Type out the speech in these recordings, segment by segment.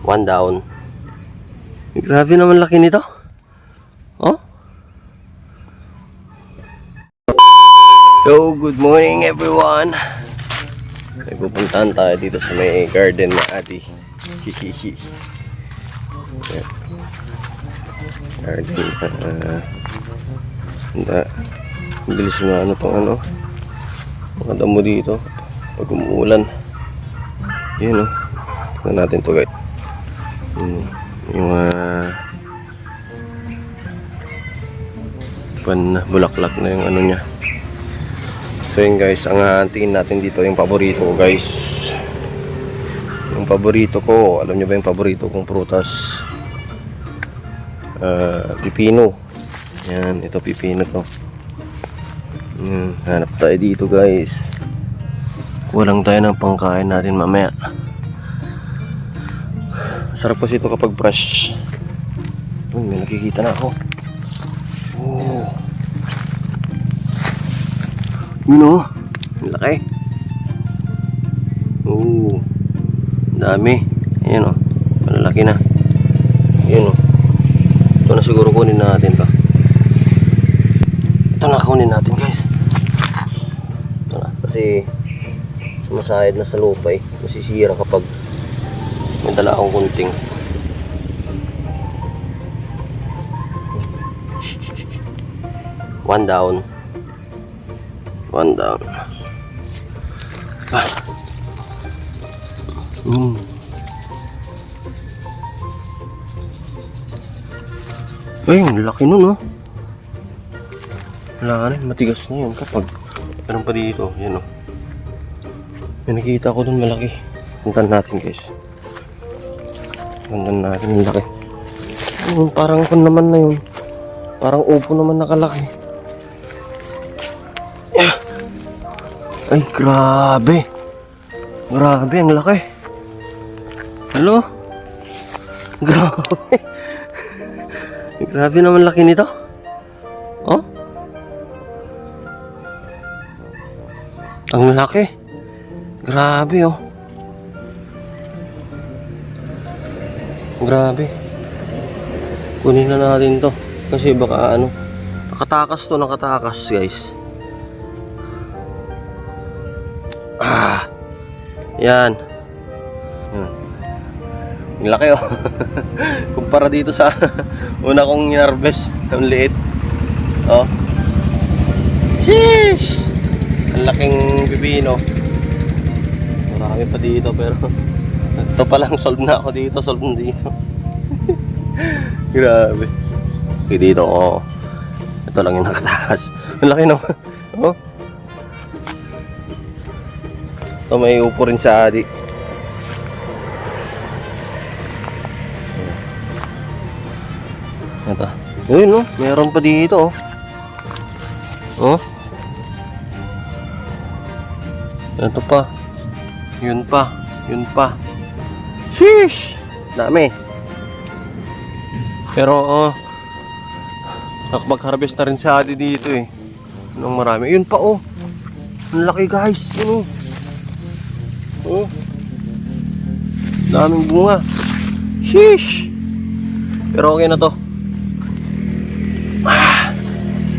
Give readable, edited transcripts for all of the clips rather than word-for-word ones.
One down. Grabe naman laki nito. Oh. So, good morning everyone. May pupuntahan tayo dito sa may garden na ati. Garden. Bilis na ano tong ano. Maganda mo dito. Pag umuulan. Yun o. Tignan natin to guys. Yung bulaklak na yung ano niya. So yun guys, ang tingin natin dito yung paborito ko guys. Yung paborito ko, alam nyo ba yung paborito kong prutas? Pipino. Yan, ito pipino to. Hanap tayo dito guys. Kulang tayo ng pangkain natin mamaya. Sarap kasi ito kapag fresh. May nakikita na ako. Oh. Yun o. Ang laki. Oh. Dami. Ayan o. Malalaki na. Ayan o. Ito na siguro kunin natin to. Ito na kunin natin guys. Ito na. Kasi sumasayad na sa lupa eh. Masisira kapag may dala akong kunting. One down. One down. Ay, laki nun oh. Wala rin, matigas na yun kapag meron pa dito. Yan oh. May nakita ko dun malaki. Puntan natin guys. Puntan natin yung laki. Parang kon naman na yun. Parang upo naman nakalaki. Ay, grabe. Grabe, ang laki. Hello? Grabe. Grabe naman laki nito. Oh? Ang laki. Grabe, oh. Grabe. Kunin na natin to. Kasi baka ano. Nakatakas to, nakatakas guys. Yan. Ang laki oh. Kumpara dito sa una kong inarbes. Ang liit. Oh. Sheesh. Ang laking pipino. Marami pa dito pero ito pa lang solve na ako dito. Solve na dito. Grabe. Okay, dito oh. Ito lang yung nakatakas. Ang laki naman. Oh. Ito may upo rin sa adi. Ito. Ayun no, meron pa dito oh. Oh. Ito pa. Yun pa. Yun pa. Sheesh! Dami. Pero mag-harvest na rin sa adi dito eh. Anong marami. Yun pa oh. Ang laki guys. Yun oh. Oh. Daming bunga. Sheesh. Pero okay na to.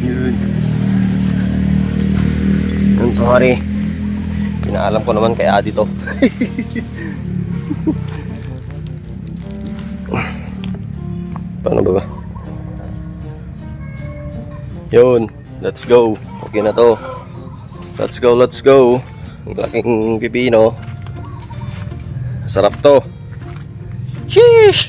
Yun. Yun to hari. Pinaalam ko naman kay Adi to. Paano ba? Yun. Let's go. Okay na to. Let's go, let's go. Ang laking pipino. Sarap to. Sheesh!